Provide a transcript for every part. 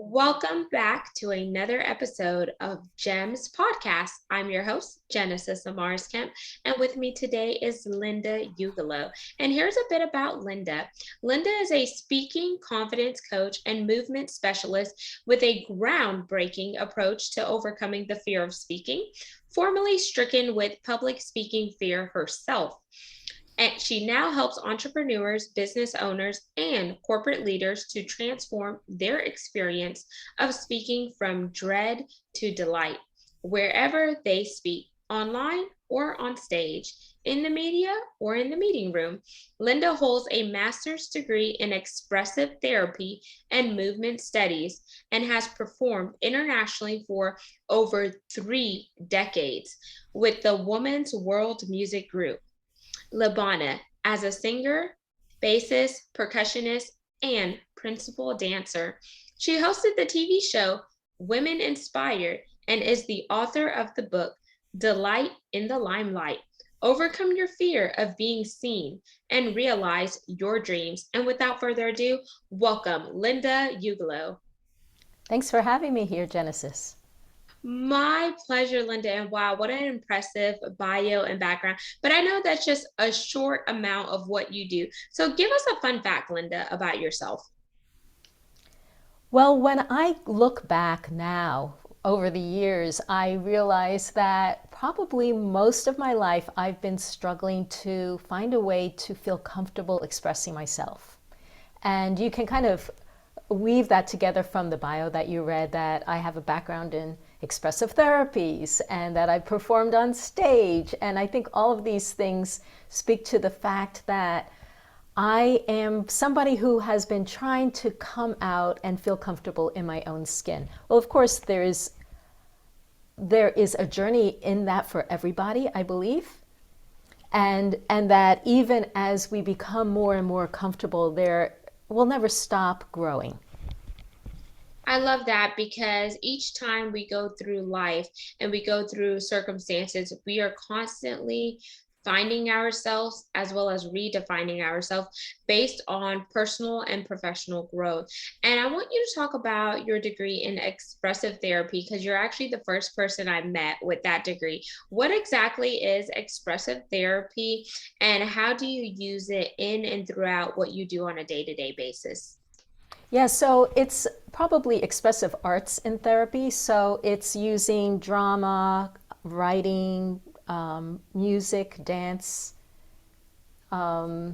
Welcome back to another episode of GEMS podcast. I'm your host, Genesis Amaris Kemp, and with me today is Linda Ugelow. And here's a bit about Linda. Linda is a speaking confidence coach and movement specialist with a groundbreaking approach to overcoming the fear of speaking, formerly stricken with public speaking fear herself. And she now helps entrepreneurs, business owners, and corporate leaders to transform their experience of speaking from dread to delight, wherever they speak, online or on stage, in the media or in the meeting room. Linda holds a master's degree in expressive therapy and movement studies and has performed internationally for over 3 decades with the Women's World Music Group. Libana as a singer, bassist, percussionist, and principal dancer. She hosted the TV show Women Inspired and is the author of the book Delight in the Limelight. Overcome your fear of being seen and realize your dreams. And without further ado, welcome Linda Ugelow. Thanks for having me here, Genesis. My pleasure, Linda. And wow, what an impressive bio and background. But I know that's just a short amount of what you do. So give us a fun fact, Linda, about yourself. Well, when I look back now over the years, I realize that probably most of my life I've been struggling to find a way to feel comfortable expressing myself. And you can kind of weave that together from the bio that you read, that I have a background in expressive therapies and that I've performed on stage. And I think all of these things speak to the fact that I am somebody who has been trying to come out and feel comfortable in my own skin. Well, of course, there is a journey in that for everybody, I believe. And that even as we become more and more comfortable, there we'll never stop growing. I love that because each time we go through life and we go through circumstances, we are constantly finding ourselves as well as redefining ourselves based on personal and professional growth. And I want you to talk about your degree in expressive therapy because you're actually the first person I met with that degree. What exactly is expressive therapy and how do you use it in and throughout what you do on a day-to-day basis? Yeah, so it's probably expressive arts in therapy. So it's using drama, writing, music, dance. I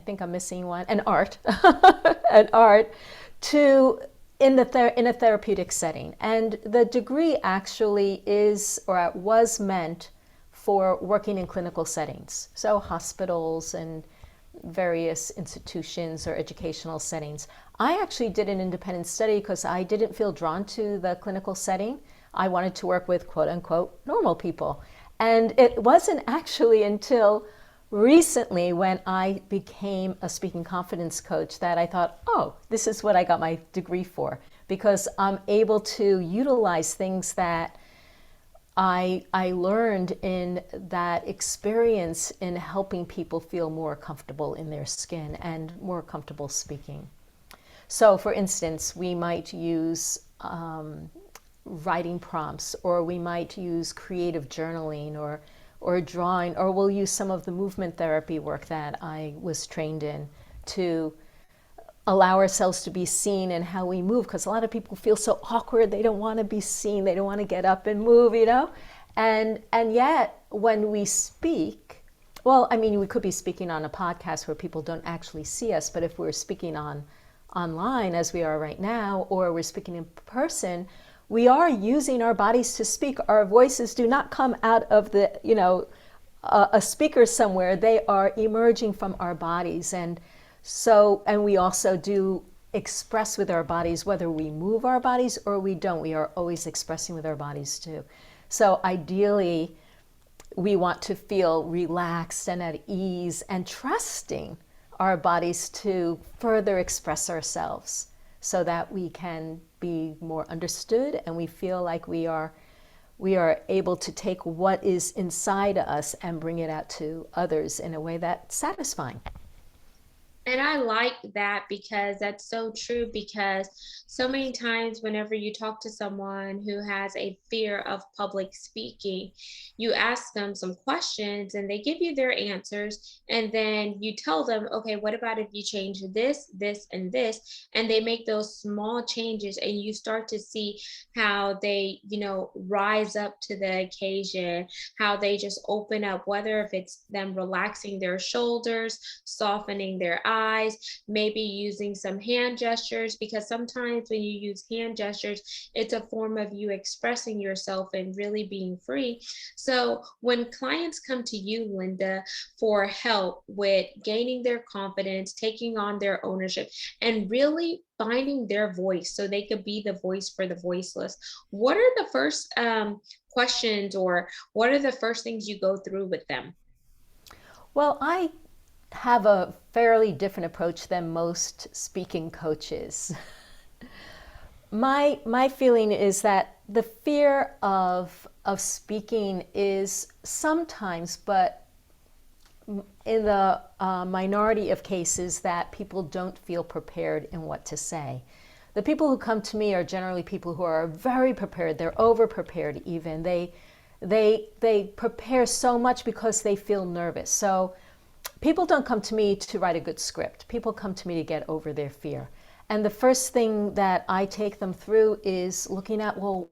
think I'm missing one, and art, and art, to in a therapeutic setting. And the degree actually is or was meant for working in clinical settings, so hospitals and various institutions or educational settings. I actually did an independent study because I didn't feel drawn to the clinical setting. I wanted to work with quote unquote normal people. And it wasn't actually until recently when I became a speaking confidence coach that I thought, oh, this is what I got my degree for, because I'm able to utilize things that I learned in that experience in helping people feel more comfortable in their skin and more comfortable speaking. So, for instance, we might use writing prompts, or we might use creative journaling, or drawing, or we'll use some of the movement therapy work that I was trained in to allow ourselves to be seen in how we move, because a lot of people feel so awkward, they don't want to be seen, they don't want to get up and move, and yet when we speak, well, I mean, we could be speaking on a podcast where people don't actually see us, but if we're speaking online as we are right now, or we're speaking in person, we are using our bodies to speak. Our voices do not come out of a speaker somewhere. They are emerging from our bodies. And we also do express with our bodies, whether we move our bodies or we don't. We are always expressing with our bodies too. So ideally, we want to feel relaxed and at ease and trusting our bodies to further express ourselves so that we can be more understood and we feel like we are able to take what is inside us and bring it out to others in a way that's satisfying. And I like that because that's so true. Because so many times, whenever you talk to someone who has a fear of public speaking, you ask them some questions and they give you their answers. And then you tell them, okay, what about if you change this, this, and this? And they make those small changes, and you start to see how they, rise up to the occasion, how they just open up, whether if it's them relaxing their shoulders, softening their eyes, maybe using some hand gestures, because sometimes when you use hand gestures, it's a form of you expressing yourself and really being free. So when clients come to you, Linda, for help with gaining their confidence, taking on their ownership, and really finding their voice so they could be the voice for the voiceless, what are the first questions, or what are the first things you go through with them? Well, I have a fairly different approach than most speaking coaches. My feeling is that the fear of speaking is sometimes, but in the minority of cases, that people don't feel prepared in what to say. The people who come to me are generally people who are very prepared. They're over prepared even. They prepare so much because they feel nervous. So people don't come to me to write a good script. People come to me to get over their fear. And the first thing that I take them through is looking at, well,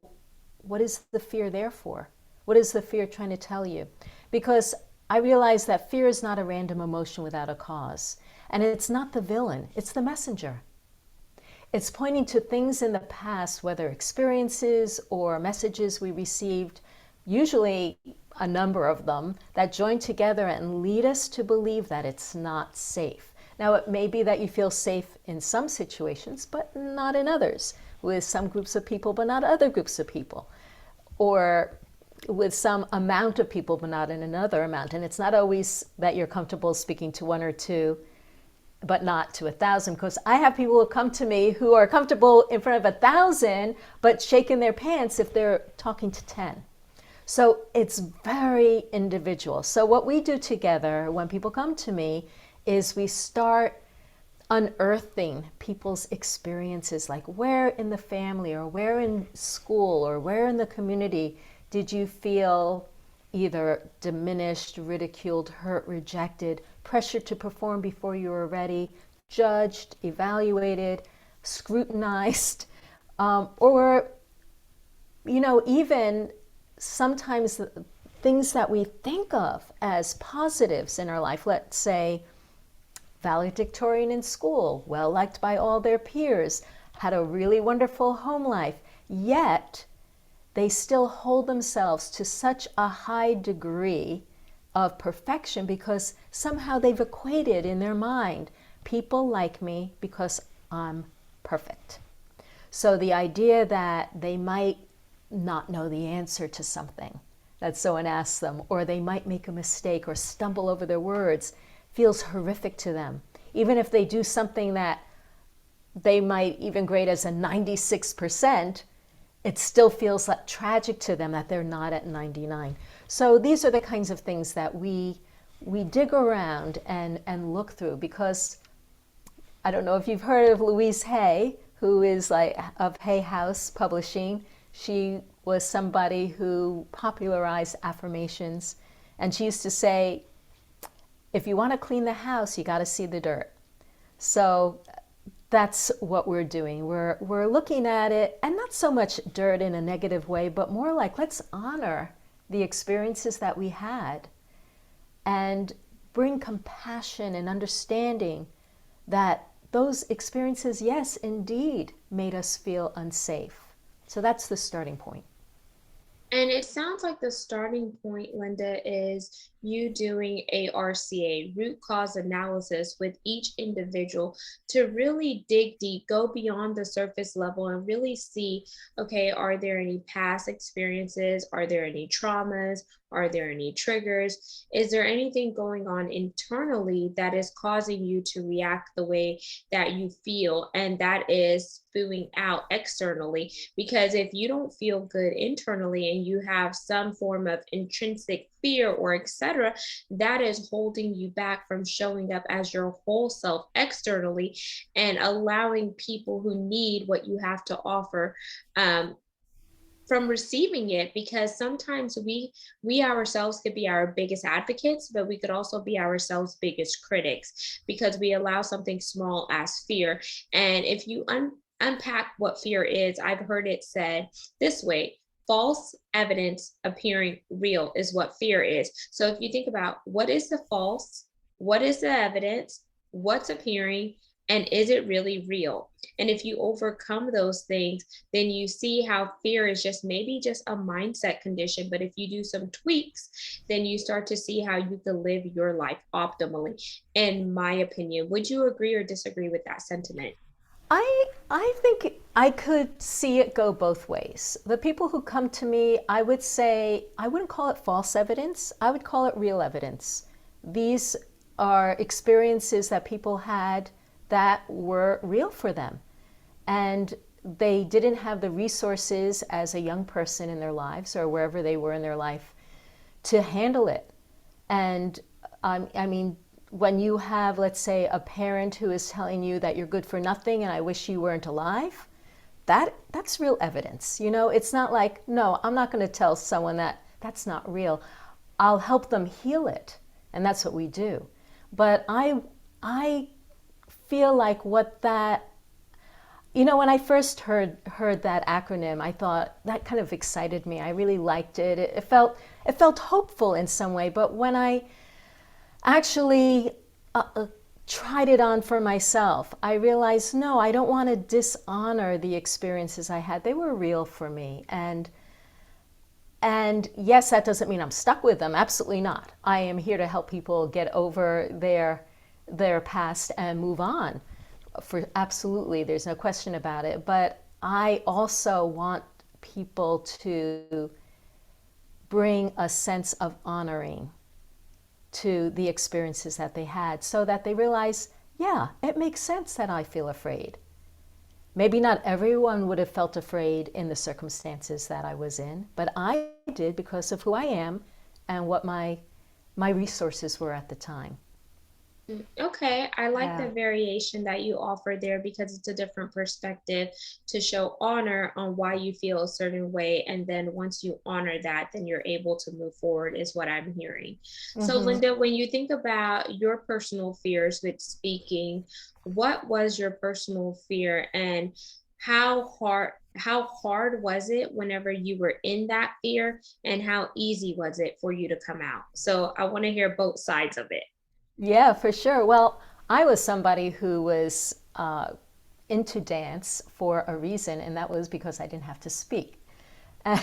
what is the fear there for? What is the fear trying to tell you? Because I realize that fear is not a random emotion without a cause. And it's not the villain, it's the messenger. It's pointing to things in the past, whether experiences or messages we received, usually a number of them, that join together and lead us to believe that it's not safe. Now, it may be that you feel safe in some situations, but not in others, with some groups of people, but not other groups of people, or with some amount of people, but not in another amount. And it's not always that you're comfortable speaking to one or two, but not to 1,000, because I have people who come to me who are comfortable in front of 1,000, but shaking their pants if they're talking to 10. So it's very individual. So what we do together when people come to me is we start unearthing people's experiences, like where in the family or where in school or where in the community did you feel either diminished, ridiculed, hurt, rejected, pressured to perform before you were ready, judged, evaluated, scrutinized, or, even sometimes things that we think of as positives in our life. Let's say valedictorian in school, well liked by all their peers, had a really wonderful home life, yet they still hold themselves to such a high degree of perfection because somehow they've equated in their mind, people like me because I'm perfect. So the idea that they might not know the answer to something that someone asks them, or they might make a mistake or stumble over their words, feels horrific to them. Even if they do something that they might even grade as a 96%, it still feels like tragic to them that they're not at 99. So these are the kinds of things that we dig around and look through, because I don't know if you've heard of Louise Hay, who is like of Hay House Publishing. She was somebody who popularized affirmations, and she used to say, if you want to clean the house, you got to see the dirt. So that's what we're doing. We're looking at it, and not so much dirt in a negative way, but more like, let's honor the experiences that we had and bring compassion and understanding that those experiences, yes, indeed, made us feel unsafe. So that's the starting point. And it sounds like the starting point, Linda, is you doing a RCA, root cause analysis, with each individual to really dig deep, go beyond the surface level, and really see, okay, are there any past experiences? Are there any traumas? Are there any triggers? Is there anything going on internally that is causing you to react the way that you feel? And that is spewing out externally. Because if you don't feel good internally and you have some form of intrinsic fear or etc., that is holding you back from showing up as your whole self externally and allowing people who need what you have to offer um, from receiving it. Because sometimes we ourselves could be our biggest advocates, but we could also be ourselves biggest critics because we allow something small as fear. And if you unpack what fear is, I've heard it said this way: false evidence appearing real is what fear is. So if you think about what is the false, what is the evidence, what's appearing, and is it really real? And if you overcome those things, then you see how fear is just maybe just a mindset condition. But if you do some tweaks, then you start to see how you can live your life optimally, in my opinion. Would you agree or disagree with that sentiment? I think I could see it go both ways. The people who come to me, I would say, I wouldn't call it false evidence. I would call it real evidence. These are experiences that people had that were real for them. And they didn't have the resources as a young person in their lives or wherever they were in their life to handle it. And I mean, when you have, let's say, a parent who is telling you that you're good for nothing and I wish you weren't alive, that's real evidence. You know, it's not like, no, I'm not going to tell someone that that's not real. I'll help them heal it. And that's what we do. But I feel like what that, you know, when I first heard that acronym, I thought that kind of excited me. I really liked it. It felt hopeful in some way. But when I actually tried it on for myself, I realized, no, I don't want to dishonor the experiences I had. They were real for me. And yes, that doesn't mean I'm stuck with them. Absolutely not. I am here to help people get over their past and move on. For absolutely, there's no question about it. But I also want people to bring a sense of honoring to the experiences that they had so that they realize, yeah, it makes sense that I feel afraid. Maybe not everyone would have felt afraid in the circumstances that I was in, but I did because of who I am and what my resources were at the time. Okay, I like the Yeah. variation that you offer there because it's a different perspective to show honor on why you feel a certain way. And then once you honor that, then you're able to move forward, is what I'm hearing. So, Mm-hmm. Linda, when you think about your personal fears with speaking, what was your personal fear and how hard was it whenever you were in that fear, and how easy was it for you to come out? So I want to hear both sides of it. Yeah, for sure. Well, I was somebody who was into dance for a reason, and that was because I didn't have to speak. And,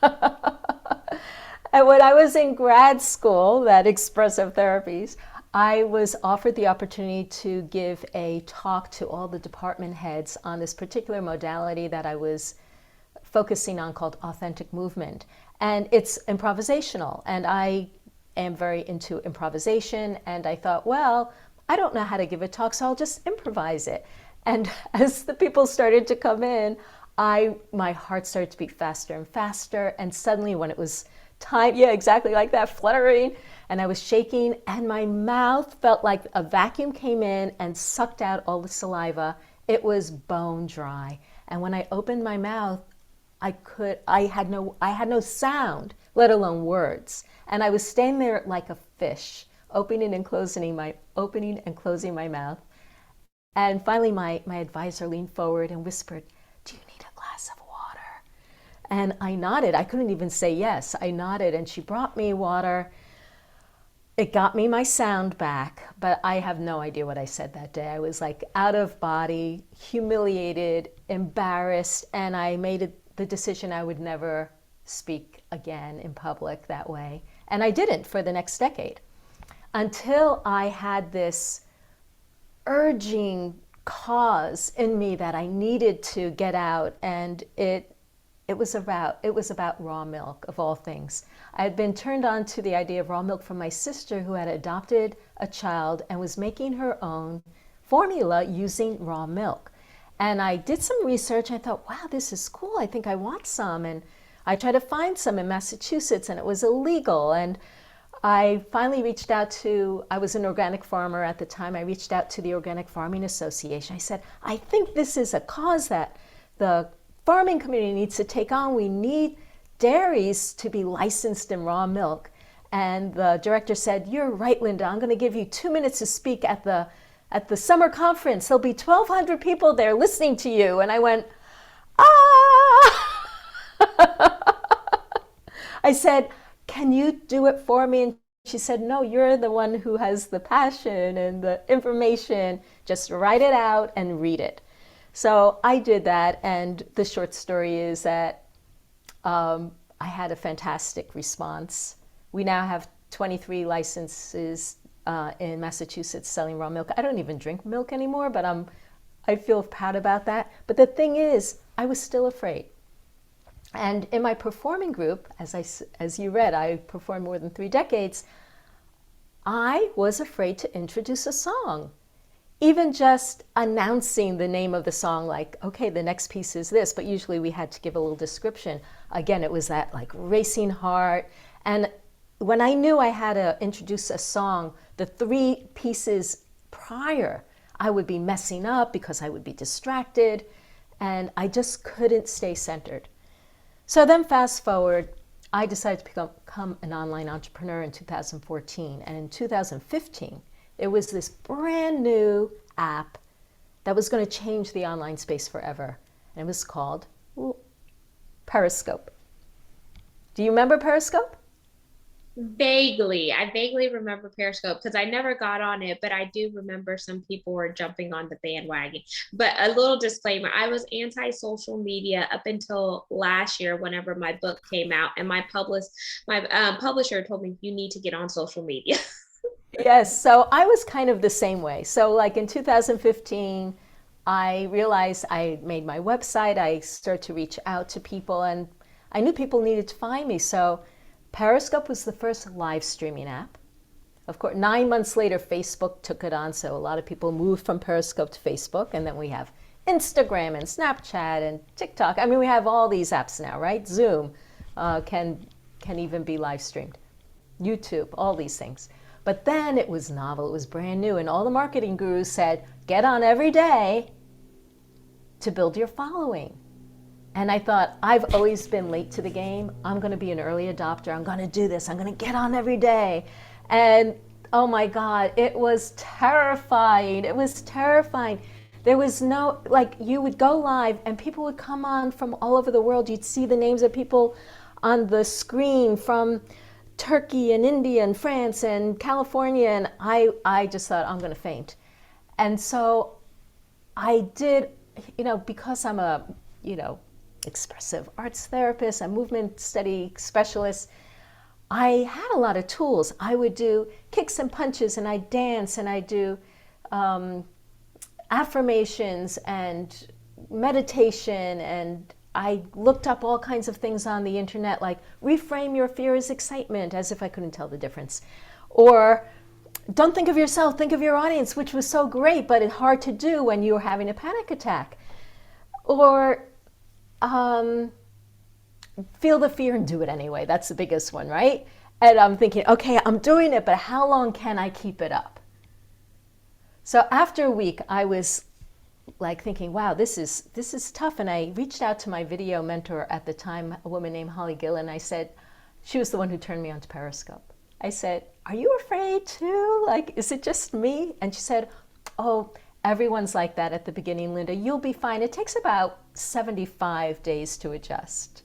and when I was in grad school, that expressive therapies, I was offered the opportunity to give a talk to all the department heads on this particular modality that I was focusing on called authentic movement. And it's improvisational. And I am very into improvisation. And I thought, well, I don't know how to give a talk, so I'll just improvise it. And as the people started to come in, my heart started to beat faster and faster. And suddenly when it was time, yeah, exactly like that, fluttering, and I was shaking, and my mouth felt like a vacuum came in and sucked out all the saliva. It was bone dry. And when I opened my mouth, I had no sound, let alone words. And I was standing there like a fish, opening and closing my mouth. And finally my advisor leaned forward and whispered, "Do you need a glass of water?" And I nodded. I couldn't even say yes. I nodded, and she brought me water. It got me my sound back, but I have no idea what I said that day. I was like out of body, humiliated, embarrassed, and I made the decision I would never speak again in public that way. And I didn't for the next decade until I had this urging cause in me that I needed to get out, and it it was about raw milk, of all things. I had been turned on to the idea of raw milk from my sister, who had adopted a child and was making her own formula using raw milk. And I did some research. I thought, wow, this is cool. I think I want some. And I tried to find some in Massachusetts, and it was illegal. And I finally reached out to, I was an organic farmer at the time. I reached out to the Organic Farming Association. I said, I think this is a cause that the farming community needs to take on. We need dairies to be licensed in raw milk. And the director said, you're right, Linda. I'm going to give you 2 minutes to speak at the summer conference. There'll be 1,200 people there listening to you. And I went, ah! I said, can you do it for me? And she said, no, you're the one who has the passion and the information. Just write it out and read it. So I did that, and the short story is that I had a fantastic response. We now have 23 licenses in Massachusetts selling raw milk. I don't even drink milk anymore, but I feel proud about that. But the thing is, I was still afraid. And in my performing group, as you read, I performed more than 3 decades, I was afraid to introduce a song. Even just announcing the name of the song, like, okay, the next piece is this, but usually we had to give a little description. Again, it was that like racing heart. And when I knew I had to introduce a song, the 3 pieces prior, I would be messing up because I would be distracted, and I just couldn't stay centered. So then fast forward, I decided to become an online entrepreneur in 2014. And in 2015, there was this brand new app that was going to change the online space forever. And it was called Periscope. Do you remember Periscope? Vaguely. I vaguely remember Periscope because I never got on it, but I do remember some people were jumping on the bandwagon. But a little disclaimer, I was anti-social media up until last year whenever my book came out, and my publisher told me you need to get on social media. Yes, so I was kind of the same way. So like in 2015, I realized I made my website, I started to reach out to people, and I knew people needed to find me. So Periscope was the first live streaming app. Of course, 9 months later, Facebook took it on, so a lot of people moved from Periscope to Facebook, and then we have Instagram and Snapchat and TikTok. I mean, we have all these apps now, right? Zoom can even be live streamed. YouTube, all these things. But then it was novel, it was brand new, and all the marketing gurus said, get on every day to build your following. And I thought, I've always been late to the game. I'm going to be an early adopter. I'm going to do this. I'm going to get on every day. And oh my God, it was terrifying. It was terrifying. There was no, like, you would go live and people would come on from all over the world. You'd see the names of people on the screen from Turkey and India and France and California. And I just thought, I'm going to faint. And so I did, because I'm a, expressive arts therapist, a movement study specialist, I had a lot of tools. I would do kicks and punches, and I dance, and I do affirmations and meditation, and I looked up all kinds of things on the internet, like reframe your fear as excitement, as if I couldn't tell the difference. Or don't think of yourself, think of your audience, which was so great, but it's hard to do when you're having a panic attack. Or feel the fear and do it anyway. That's the biggest one, right? And I'm thinking, okay, I'm doing it, but how long can I keep it up? So after a week, I was like thinking, wow, this is tough. And I reached out to my video mentor at the time, a woman named Holly Gill, and I said, she was the one who turned me on to Periscope. I said, are you afraid too? Like, is it just me? And she said, oh, everyone's like that at the beginning, Linda. You'll be fine. It takes about 75 days to adjust.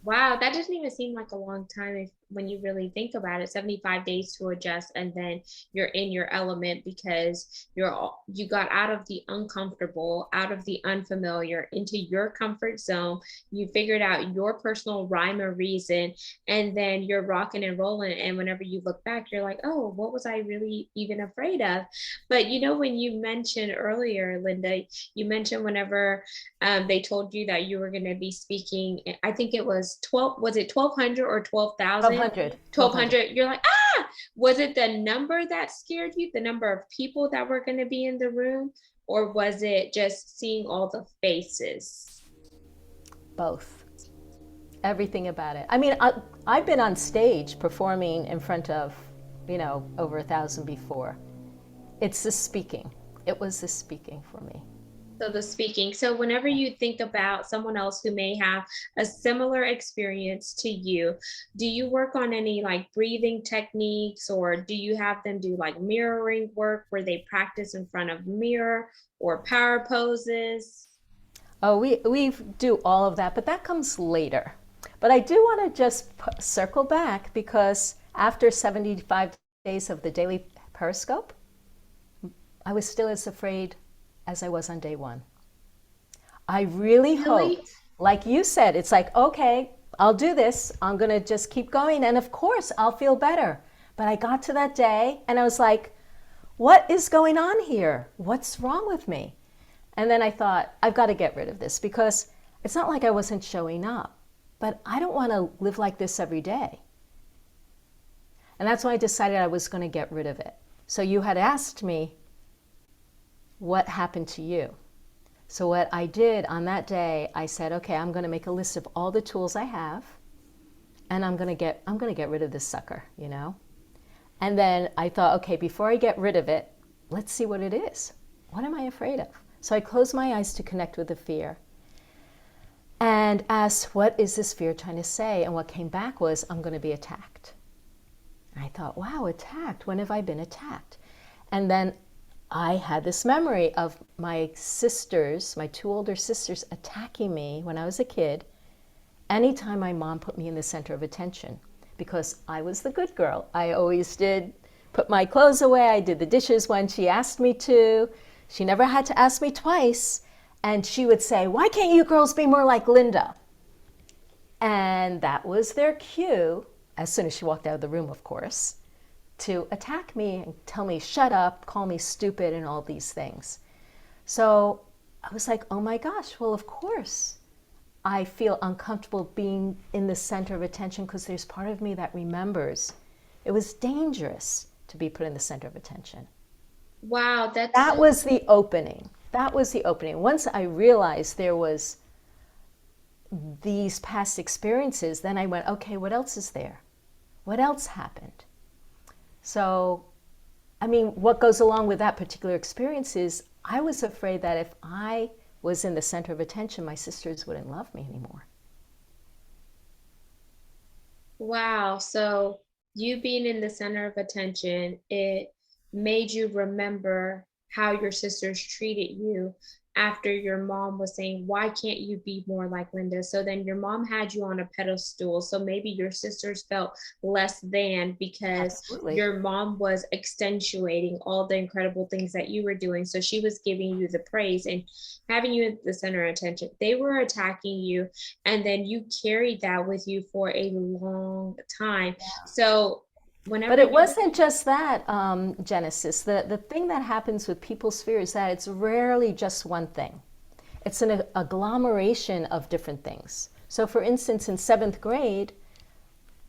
Wow, that doesn't even seem like a long time when you really think about it, 75 days to adjust, and then you're in your element because you got out of the uncomfortable, out of the unfamiliar, into your comfort zone. You figured out your personal rhyme or reason, and then you're rocking and rolling. And whenever you look back, you're like, oh, what was I really even afraid of? But when you mentioned earlier, Linda, you mentioned whenever they told you that you were going to be speaking, I think it was 12, was it 1200 or 12,000? 1200. 1200. You're like, was it the number that scared you, the number of people that were going to be in the room, or was it just seeing all the faces? Both. Everything about it. I mean, I've been on stage performing in front of, over 1,000 before. It's the speaking. It was the speaking for me. So the speaking. So whenever you think about someone else who may have a similar experience to you, do you work on any like breathing techniques, or do you have them do like mirroring work where they practice in front of mirror, or power poses? Oh, we do all of that, but that comes later. But I do want to just circle back, because after 75 days of the daily Periscope, I was still as afraid as I was on day one. I really hoped, like you said, it's like, okay, I'll do this. I'm going to just keep going. And of course, I'll feel better. But I got to that day and I was like, what is going on here? What's wrong with me? And then I thought, I've got to get rid of this, because it's not like I wasn't showing up, but I don't want to live like this every day. And that's when I decided I was going to get rid of it. So you had asked me, what happened to you? So what I did on that day, I said, okay, I'm going to make a list of all the tools I have, and I'm going to get rid of this sucker, And then I thought, okay, before I get rid of it, let's see what it is. What am I afraid of? So I closed my eyes to connect with the fear and asked, what is this fear trying to say? And what came back was, I'm going to be attacked. And I thought, wow, attacked? When have I been attacked? And then I had this memory of my sisters, my two older sisters, attacking me when I was a kid anytime my mom put me in the center of attention, because I was the good girl. I always did put my clothes away. I did the dishes when she asked me to. She never had to ask me twice. And she would say, why can't you girls be more like Linda? And that was their cue, as soon as she walked out of the room, of course, to attack me and tell me, shut up, call me stupid, and all these things. So I was like, oh my gosh, well, of course I feel uncomfortable being in the center of attention, because there's part of me that remembers it was dangerous to be put in the center of attention. Wow, that was the opening. That was the opening. Once I realized there was these past experiences, then I went, okay, what else is there? What else happened? So, I mean, what goes along with that particular experience is I was afraid that if I was in the center of attention, my sisters wouldn't love me anymore. Wow. So you being in the center of attention, it made you remember how your sisters treated you after your mom was saying, why can't you be more like Linda? So then your mom had you on a pedestal. So maybe your sisters felt less than, because Absolutely. Your mom was accentuating all the incredible things that you were doing. So she was giving you the praise and having you at the center of attention. They were attacking you, and then you carried that with you for a long time. Yeah. So but it wasn't just that, Genesis. The thing that happens with people's fear is that it's rarely just one thing. It's an agglomeration of different things. So for instance, in 7th grade,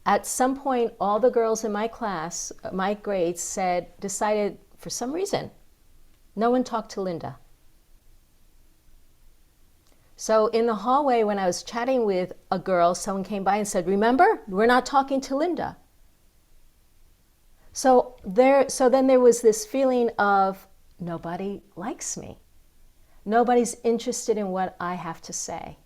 at some point, all the girls in my class, my grades, decided for some reason, no one talked to Linda. So in the hallway, when I was chatting with a girl, someone came by and said, remember, we're not talking to Linda. So then there was this feeling of nobody likes me. Nobody's interested in what I have to say.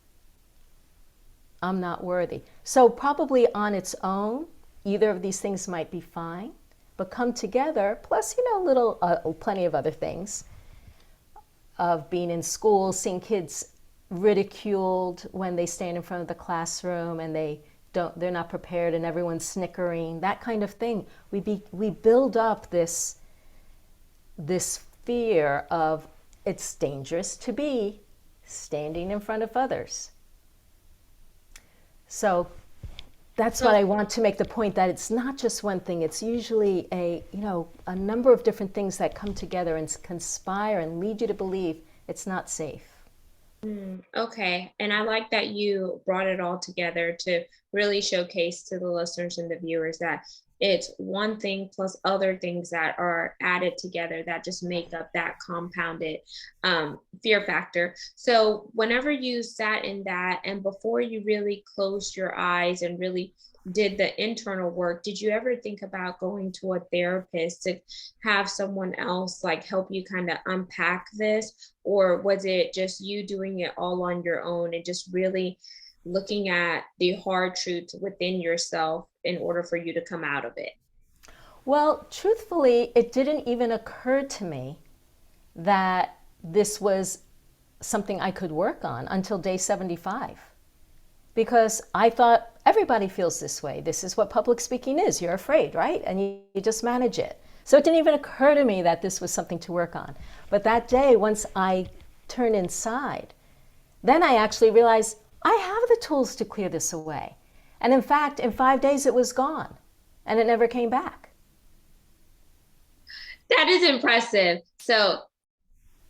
I'm not worthy. So probably on its own, either of these things might be fine, but come together, plus, plenty of other things of being in school, seeing kids ridiculed when they stand in front of the classroom and they they're not prepared and everyone's snickering, that kind of thing. We build up this fear of it's dangerous to be standing in front of others. So that's what I want to make the point, that it's not just one thing. It's usually a number of different things that come together and conspire and lead you to believe it's not safe. Okay. And I like that you brought it all together to really showcase to the listeners and the viewers that it's one thing plus other things that are added together that just make up that compounded fear factor. So whenever you sat in that and before you really closed your eyes and really did the internal work, did you ever think about going to a therapist to have someone else like help you kind of unpack this? Or was it just you doing it all on your own and just really looking at the hard truths within yourself in order for you to come out of it? Well, truthfully, it didn't even occur to me that this was something I could work on until day 75. Because I thought everybody feels this way. This is what public speaking is. You're afraid, right? And you just manage it. So it didn't even occur to me that this was something to work on. But that day, once I turned inside, then I actually realized I have the tools to clear this away. And in fact, in 5 days, it was gone and it never came back. That is impressive. So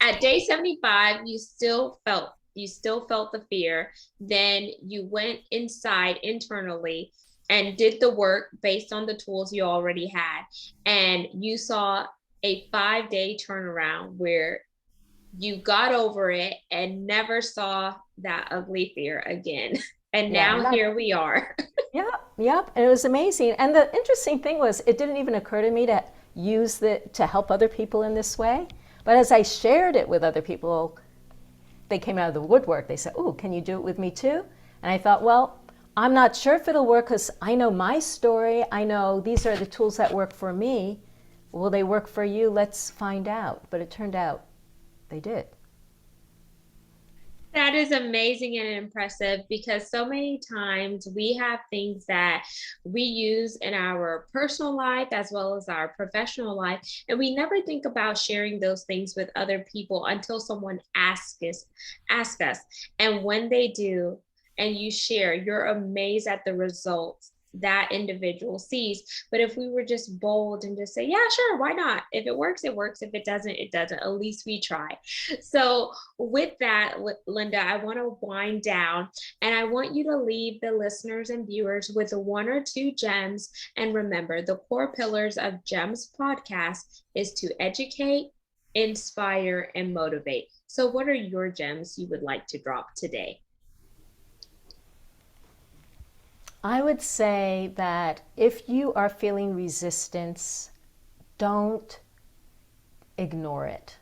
at day 75, you still felt the fear. Then you went inside internally and did the work based on the tools you already had. And you saw a 5-day turnaround where you got over it and never saw that ugly fear again. And now here we are. Yep. And it was amazing. And the interesting thing was, it didn't even occur to me to use to help other people in this way. But as I shared it with other people, they came out of the woodwork. They said, "Oh, can you do it with me too?" And I thought, well, I'm not sure if it'll work because I know my story. I know these are the tools that work for me. Will they work for you? Let's find out. But it turned out they did. That is amazing and impressive because so many times we have things that we use in our personal life as well as our professional life, and we never think about sharing those things with other people until someone asks us. And when they do, and you share, you're amazed at the results that individual sees. But if we were just bold and just say, yeah, sure, why not? If it works, it works. If it doesn't, it doesn't. At least we try. So with that, Linda, I want to wind down and I want you to leave the listeners and viewers with 1 or 2 gems. And remember, the core pillars of Gems podcast is to educate, inspire, and motivate. So what are your gems you would like to drop today? I would say that if you are feeling resistance, don't ignore it,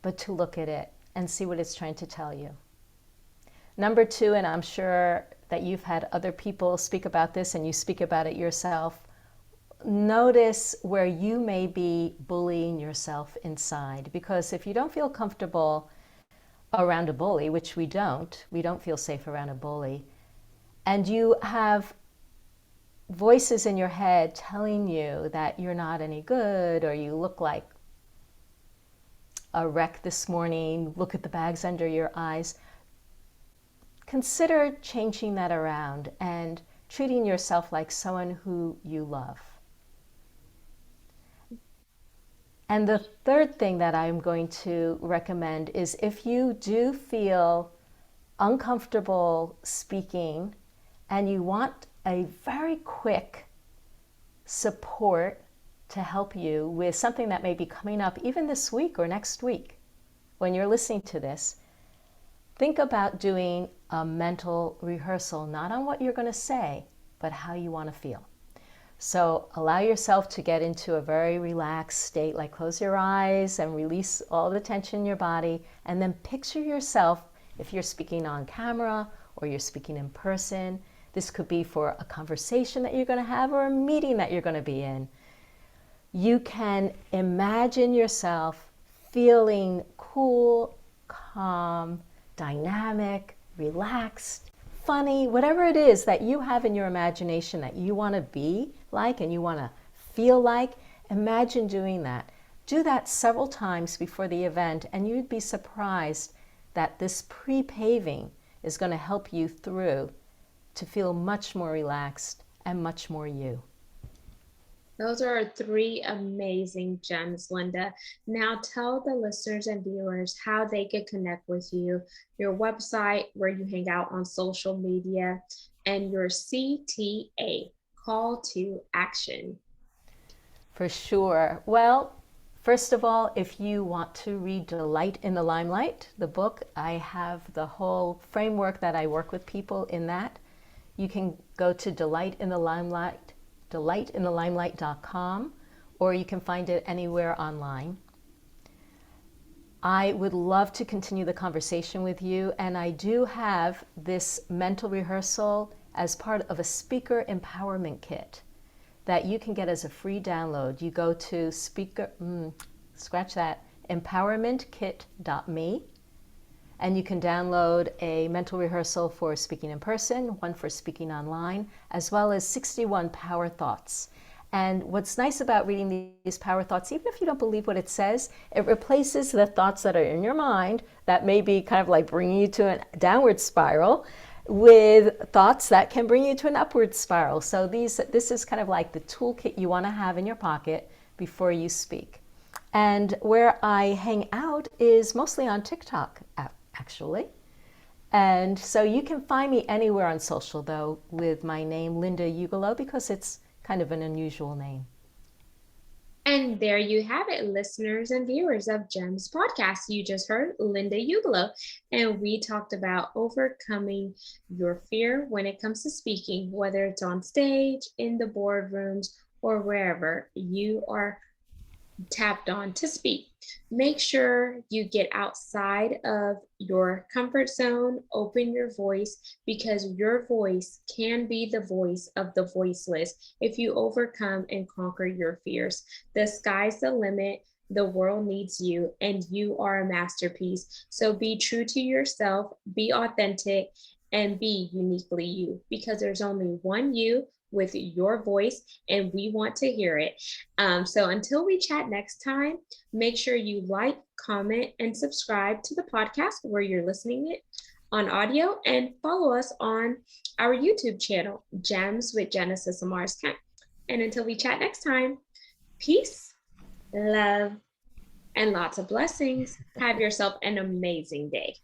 but to look at it and see what it's trying to tell you. Number 2, and I'm sure that you've had other people speak about this and you speak about it yourself, notice where you may be bullying yourself inside. Because if you don't feel comfortable around a bully, which we don't feel safe around a bully, and you have voices in your head telling you that you're not any good, or you look like a wreck this morning, look at the bags under your eyes, consider changing that around and treating yourself like someone who you love. And the third thing that I'm going to recommend is if you do feel uncomfortable speaking and you want a very quick support to help you with something that may be coming up even this week or next week when you're listening to this, think about doing a mental rehearsal, not on what you're going to say, but how you want to feel. So allow yourself to get into a very relaxed state, like close your eyes and release all the tension in your body, and then picture yourself, if you're speaking on camera or you're speaking in person. This could be for a conversation that you're going to have or a meeting that you're going to be in. You can imagine yourself feeling cool, calm, dynamic, relaxed, funny, whatever it is that you have in your imagination that you want to be like and you want to feel like, imagine doing that. Do that several times before the event, and you'd be surprised that this pre-paving is going to help you through to feel much more relaxed and much more you. Those are 3 amazing gems, Linda. Now tell the listeners and viewers how they can connect with you, your website, where you hang out on social media, and your CTA, call to action. For sure. Well, first of all, if you want to read Delight in the Limelight, the book, I have the whole framework that I work with people in that. You can go to Delight in the Limelight, delightinthelimelight.com, or you can find it anywhere online. I would love to continue the conversation with you, and I do have this mental rehearsal as part of a speaker empowerment kit that you can get as a free download. You go to empowermentkit.me, and you can download a mental rehearsal for speaking in person, one for speaking online, as well as 61 power thoughts. And what's nice about reading these power thoughts, even if you don't believe what it says, it replaces the thoughts that are in your mind that may be kind of like bringing you to a downward spiral with thoughts that can bring you to an upward spiral. So this is kind of like the toolkit you want to have in your pocket before you speak. And where I hang out is mostly on TikTok, actually. And so you can find me anywhere on social, though, with my name, Linda Ugelow, because it's kind of an unusual name. And there you have it, listeners and viewers of Gems Podcast. You just heard Linda Ugelow, and we talked about overcoming your fear when it comes to speaking, whether it's on stage, in the boardrooms, or wherever you are tapped on to speak. Make sure you get outside of your comfort zone, open your voice, because your voice can be the voice of the voiceless if you overcome and conquer your fears. The sky's the limit. The world needs you, and you are a masterpiece. So be true to yourself, be authentic, and be uniquely you, because there's only one you with your voice, and we want to hear it. So until we chat next time, make sure you like, comment, and subscribe to the podcast where you're listening it on audio, and follow us on our YouTube channel, Gems with Genesis Amaris Kemp. And until we chat next time, peace, love, and lots of blessings. Have yourself an amazing day.